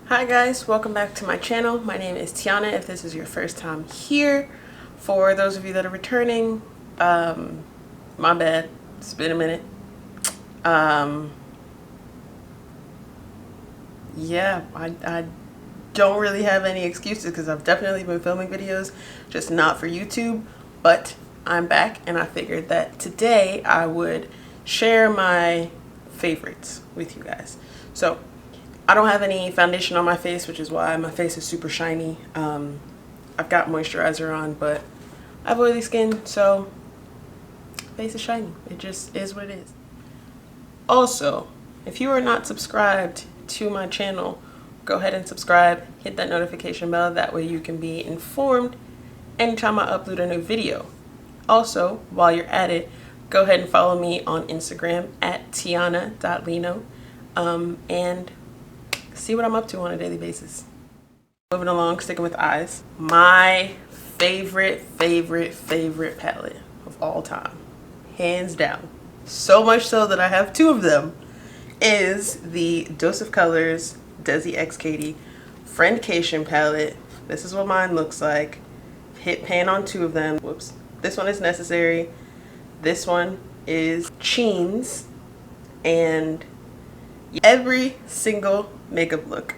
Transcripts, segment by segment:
Hi guys, welcome back to my channel. My name is Tiana if this is your first time here. For those of you that are returning, my bad, it's been a minute. Yeah, I don't really have any excuses because I've definitely been filming videos, just not for YouTube, but I'm back and I figured that today I would share my favorites with you guys. So I don't have any foundation on my face, which is why my face is super shiny. I've got moisturizer on, but I have oily skin, so face is shiny. It just is what it is. Also, if you are not subscribed to my channel, go ahead and subscribe, hit that notification bell, that way you can be informed anytime I upload a new video. Also, while you're at it, go ahead and follow me on Instagram at tiana.lino and see what I'm up to on a daily basis. Moving along, sticking with eyes. My favorite palette of all time, hands down, so much so that I have two of them, is the Dose of Colors Desi X Katie Friendcation palette. This is what mine looks like. Hit pan on two of them. Whoops. This one is Necessary. This one is Cheens. And every single makeup look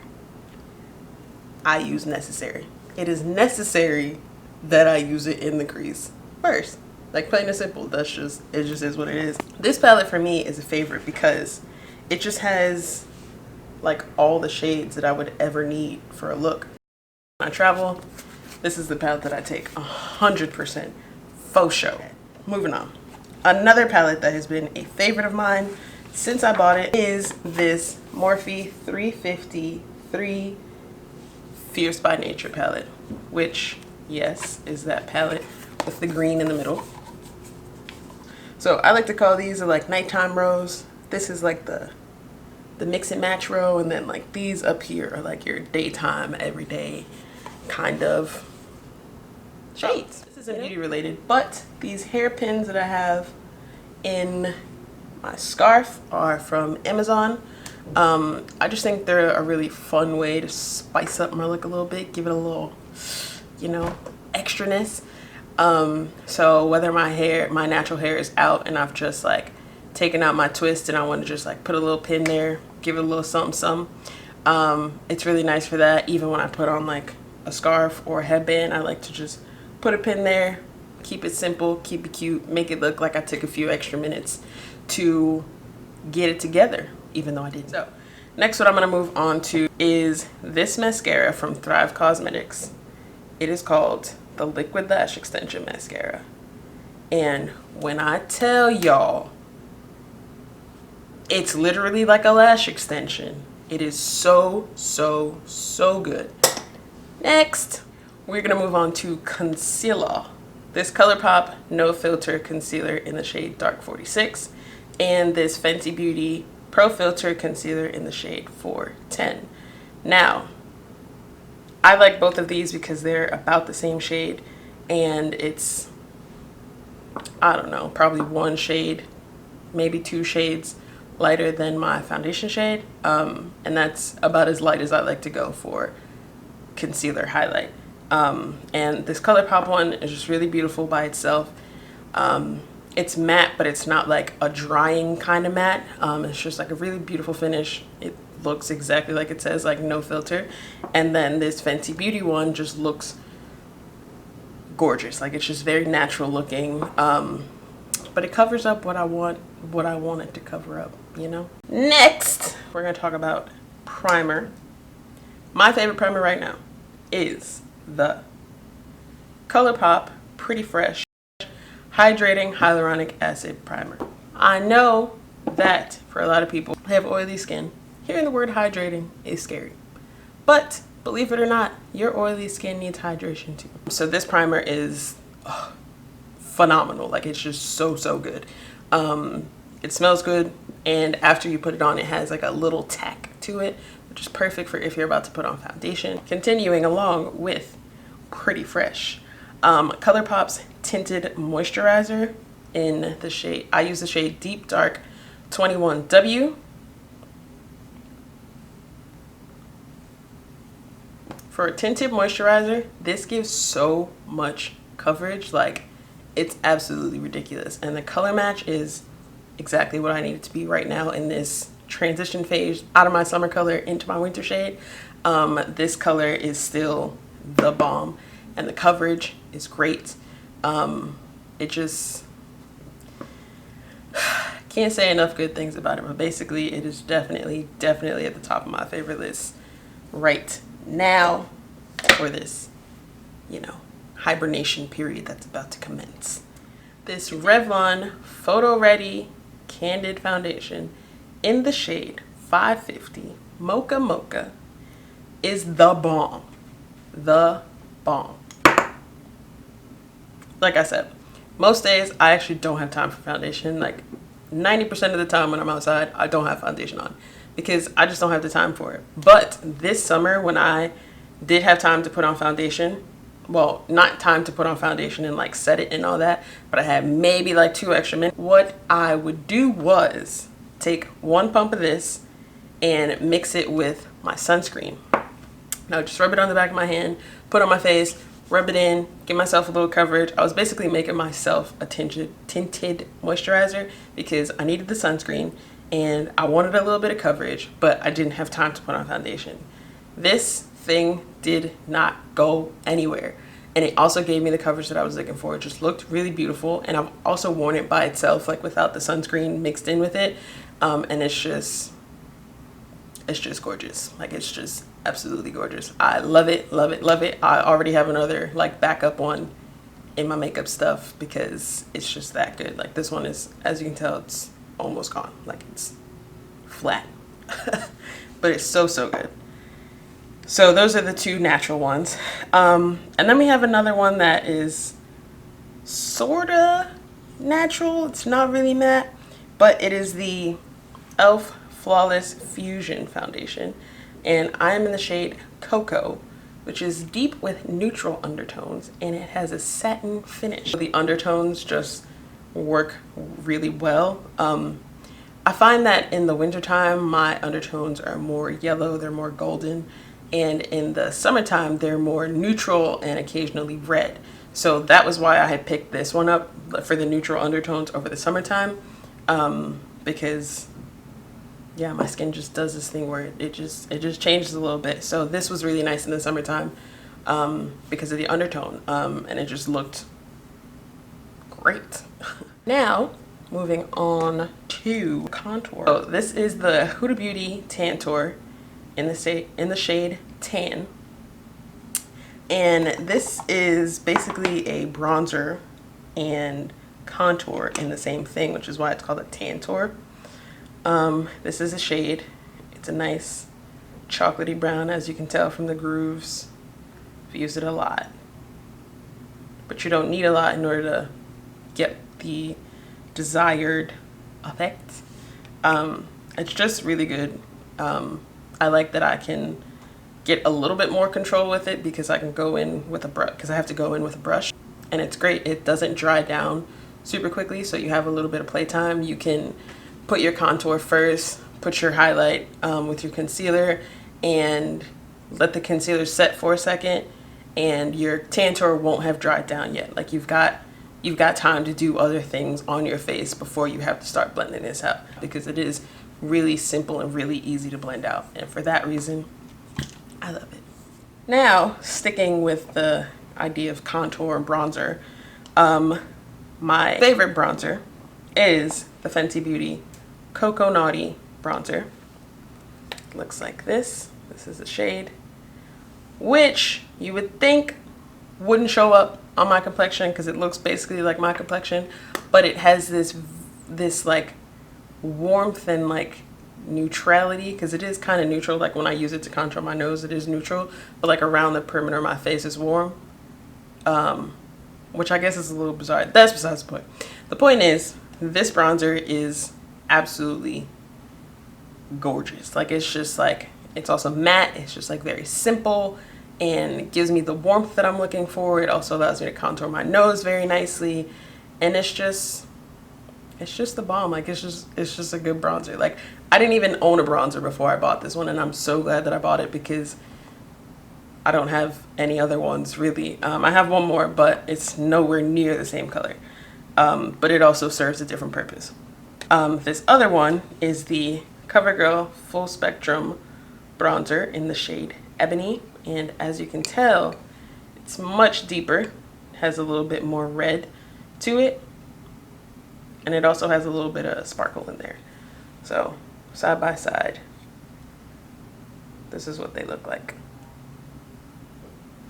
I use Necessary. It is necessary that I use it in the crease first. Like, plain and simple. It just is what it is. This palette for me is a favorite because it just has like all the shades that I would ever need for a look. When I travel, this is the palette that I take 100% faux show. Moving on. Another palette that has been a favorite of mine since I bought it is this Morphe 353 Fierce by Nature palette, which, yes, is that palette with the green in the middle. So I like to call these like nighttime rows. This is like the mix and match row, and then like these up here are like your daytime, everyday kind of shades. This isn't beauty related, but these hairpins that I have in my scarf are from Amazon. I just think they're a really fun way to spice up my look a little bit, give it a little, you know, extraness. So whether my natural hair is out and I've just like taken out my twist and I want to just like put a little pin there, give it a little something, it's really nice for that. Even when I put on like a scarf or a headband, I like to just put a pin there, keep it simple, keep it cute, make it look like I took a few extra minutes to get it together, even though I didn't. So next, what I'm going to move on to is this mascara from Thrive Cosmetics. It is called the Liquid Lash Extension Mascara. And when I tell y'all, it's literally like a lash extension. It is so good. Next, we're going to move on to concealer. This ColourPop No Filter Concealer in the shade Dark 46. And this Fenty Beauty Pro Filter Concealer in the shade 410. Now, I like both of these because they're about the same shade, and it's, I don't know, probably one shade, maybe two shades lighter than my foundation shade, and that's about as light as I like to go for concealer highlight. And this ColourPop one is just really beautiful by itself. It's matte, but it's not like a drying kind of matte. It's just like a really beautiful finish. It looks exactly like it says, like no filter. And then this Fenty Beauty one just looks gorgeous. Like, it's just very natural looking. But it covers up what I want it to cover up, you know? Next, we're gonna talk about primer. My favorite primer right now is the ColourPop Pretty Fresh Hydrating Hyaluronic Acid Primer. I know that for a lot of people who have oily skin, hearing the word hydrating is scary. But believe it or not, your oily skin needs hydration too. So this primer is phenomenal. Like, it's just so good. It smells good, and after you put it on, it has like a little tack to it, which is perfect for if you're about to put on foundation. Continuing along with Pretty Fresh. ColourPop's Tinted Moisturizer in the shade, I use the shade Deep Dark 21W. for a tinted moisturizer, this gives so much coverage. Like, it's absolutely ridiculous. And the color match is exactly what I need it to be right now in this transition phase out of my summer color into my winter shade. This color is still the bomb, and the coverage is great. It just can't say enough good things about it, but basically it is definitely at the top of my favorite list right now for this, you know, hibernation period that's about to commence. This Revlon Photo Ready Candid Foundation in the shade 550 Mocha Mocha is the bomb. The bomb. Like I said, most days I actually don't have time for foundation. Like 90% of the time when I'm outside, I don't have foundation on because I just don't have the time for it. But this summer, when I did have time to put on foundation, well, not time to put on foundation and like set it and all that, but I had maybe like 2 extra minutes. What I would do was take 1 pump of this and mix it with my sunscreen. Now just rub it on the back of my hand, put it on my face, rub it in, give myself a little coverage. I was basically making myself a tinted moisturizer because I needed the sunscreen and I wanted a little bit of coverage, but I didn't have time to put on foundation. This thing did not go anywhere. And it also gave me the coverage that I was looking for. It just looked really beautiful. And I've also worn it by itself, like without the sunscreen mixed in with it. And it's just gorgeous. Like, it's just absolutely gorgeous. I love it, love it, love it. I already have another like backup one in my makeup stuff because it's just that good. Like, this one is, as you can tell, it's almost gone. Like, it's flat. But it's so good. So those are the 2 natural ones. And then we have another one that is sorta natural. It's not really matte, but it is the e.l.f. Flawless Fusion Foundation. And I am in the shade Cocoa, which is deep with neutral undertones, and it has a satin finish. The undertones just work really well. I find that in the wintertime, my undertones are more yellow, they're more golden. And in the summertime, they're more neutral and occasionally red. So that was why I had picked this one up for the neutral undertones over the summertime. Because yeah, my skin just does this thing where it just changes a little bit. So this was really nice in the summertime because of the undertone. And it just looked great. Now, moving on to contour. So this is the Huda Beauty Tantour in the shade Tan, and this is basically a bronzer and contour in the same thing, which is why it's called a Tantour. This is a shade. It's a nice chocolatey brown, as you can tell from the grooves. I've used it a lot, but you don't need a lot in order to get the desired effect. It's just really good. I like that I can get a little bit more control with it because I can go in with a brush, because I have to go in with a brush, and it's great. It doesn't dry down super quickly, so you have a little bit of playtime. You can put your contour first, put your highlight with your concealer, and let the concealer set for a second, and your Tantour won't have dried down yet. Like, you've got time to do other things on your face before you have to start blending this out, because it is really simple and really easy to blend out, and for that reason I love it. Now, sticking with the idea of contour and bronzer, my favorite bronzer is the Fenty Beauty Cocoa Naughty bronzer. It looks like this. This is a shade which you would think wouldn't show up on my complexion because it looks basically like my complexion, but it has this like warmth and like neutrality, because it is kind of neutral. Like, when I use it to contour my nose, it is neutral, but like around the perimeter of my face is warm, which I guess is a little bizarre. That's besides the point. The point is, this bronzer is absolutely gorgeous. Like, it's just like, it's also matte. It's just like very simple and it gives me the warmth that I'm looking for. It also allows me to contour my nose very nicely, and it's just the bomb. Like, it's just a good bronzer. Like, I didn't even own a bronzer before I bought this one, and I'm so glad that I bought it because I don't have any other ones really. I have one more, but it's nowhere near the same color. But it also serves a different purpose. This other one is the CoverGirl Full Spectrum Bronzer in the shade Ebony. And as you can tell, it's much deeper, has a little bit more red to it. And it also has a little bit of sparkle in there. So side by side, this is what they look like.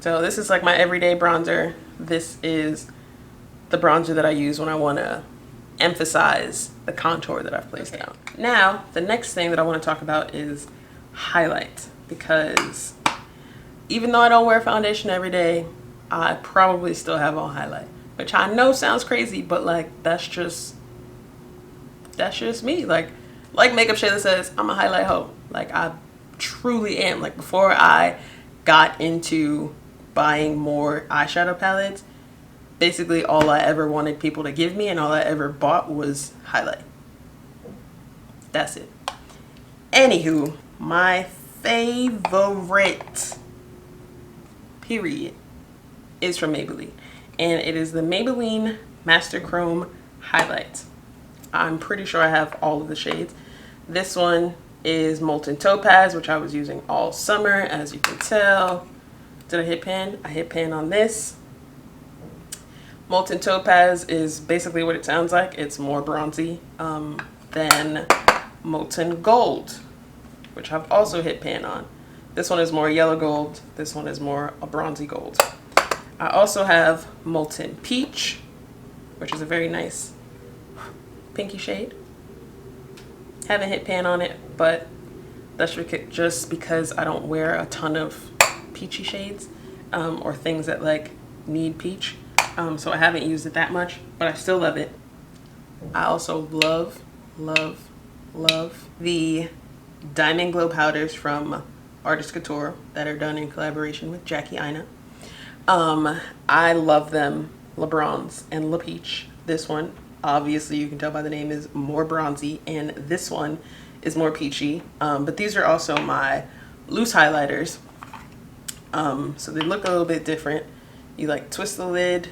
So this is like my everyday bronzer. This is the bronzer that I use when I want to emphasize the contour that I've placed down. Now, the next thing that I want to talk about is highlight, because even though I don't wear foundation every day, I probably still have on highlight, which I know sounds crazy, but like that's just me. Like Makeup Shayla says, I'm a highlight hoe. Like I truly am. Like before I got into buying more eyeshadow palettes, basically all I ever wanted people to give me and all I ever bought was highlight. That's it. Anywho, my favorite, period, is from Maybelline. And it is the Maybelline Master Chrome Highlight. I'm pretty sure I have all of the shades. This one is Molten Topaz, which I was using all summer, as you can tell. Did I hit pan? I hit pan on this. Molten Topaz is basically what it sounds like. It's more bronzy than Molten Gold, which I've also hit pan on. This one is more yellow gold. This one is more a bronzy gold. I also have Molten Peach, which is a very nice pinky shade. Haven't hit pan on it, but that's just because I don't wear a ton of peachy shades or things that like need peach. So I haven't used it that much, but I still love it. I also love the Diamond Glow powders from Artist Couture that are done in collaboration with Jackie Aina. I love them, Le Bronze and Le Peach. This one, obviously you can tell by the name, is more bronzy, and this one is more peachy. But these are also my loose highlighters. So they look a little bit different. You like twist the lid.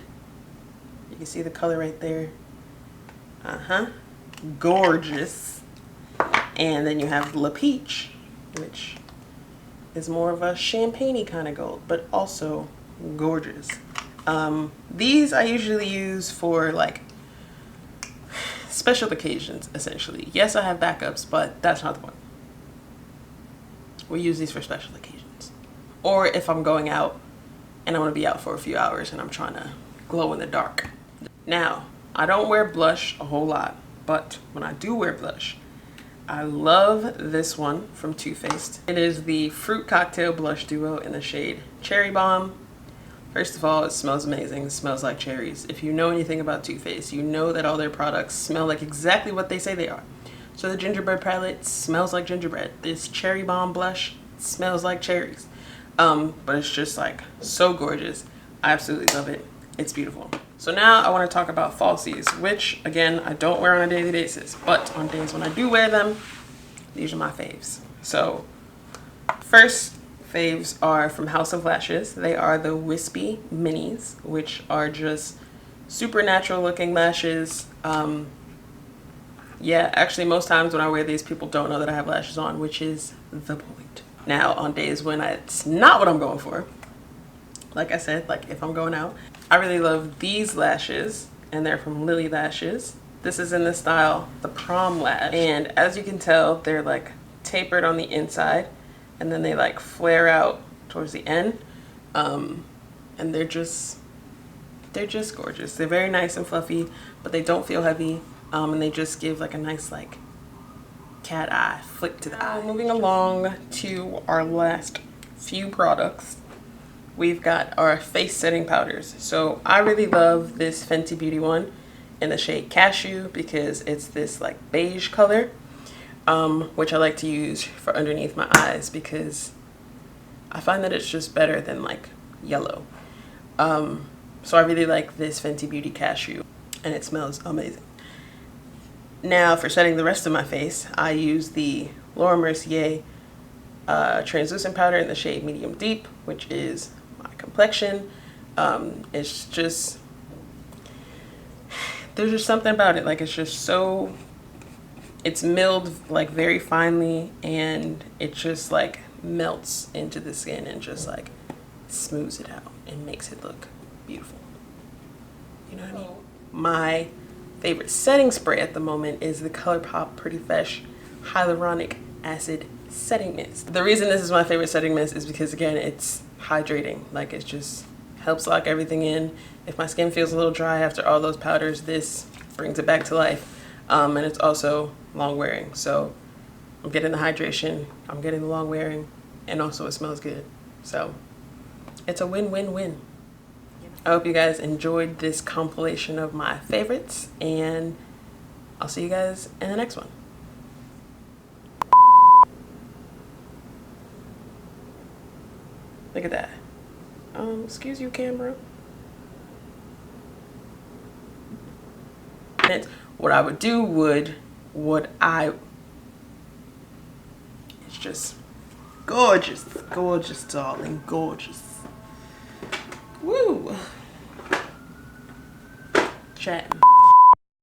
You can see the color right there. Gorgeous. And then you have Le Peach, which is more of a champagne-y kind of gold, but also gorgeous. These I usually use for like special occasions, essentially. Yes, I have backups, but that's not the point. We use these for special occasions. Or if I'm going out and I want to be out for a few hours and I'm trying to glow in the dark. Now, I don't wear blush a whole lot, but when I do wear blush, I love this one from Too Faced. It is the Fruit Cocktail Blush Duo in the shade Cherry Bomb. First of all, it smells amazing. It smells like cherries. If you know anything about Too Faced, you know that all their products smell like exactly what they say they are. So the gingerbread palette smells like gingerbread. This Cherry Bomb blush smells like cherries. But it's just like so gorgeous. I absolutely love it. It's beautiful. So now I want to talk about falsies, which again, I don't wear on a daily basis, but on days when I do wear them, these are my faves. So first faves are from House of Lashes. They are the Wispy Minis, which are just super natural looking lashes. Yeah, actually most times when I wear these, people don't know that I have lashes on, which is the point. Now on days when it's not what I'm going for, like I said, like if I'm going out, I really love these lashes, and they're from Lily Lashes. This is in the style the Prom Lash, and as you can tell, they're like tapered on the inside, and then they like flare out towards the end, and they're just gorgeous. They're very nice and fluffy, but they don't feel heavy, and they just give like a nice like cat eye flick to the eye. Moving along to our last few products, we've got our face setting powders. So I really love this Fenty Beauty one in the shade Cashew because it's this like beige color, which I like to use for underneath my eyes because I find that it's just better than like yellow. So I really like this Fenty Beauty Cashew, and it smells amazing. Now for setting the rest of my face, I use the Laura Mercier translucent powder in the shade Medium Deep, which is my complexion. It's just, there's just something about it. Like, it's just so, it's milled like very finely, and it just like melts into the skin and just like smooths it out and makes it look beautiful. You know what I mean? My favorite setting spray at the moment is the ColourPop Pretty Fresh Hyaluronic Acid Setting Mist. The reason this is my favorite setting mist is because, again, it's hydrating. Like, it just helps lock everything in. If my skin feels a little dry after all those powders, this brings it back to life. And it's also long wearing. So I'm getting the hydration, I'm getting the long wearing, and also it smells good. So it's a win-win-win. I hope you guys enjoyed this compilation of my favorites, and I'll see you guys in the next one. Look at that. Excuse you, camera. What I would do it's just gorgeous, gorgeous, darling, gorgeous. Woo! Chatting.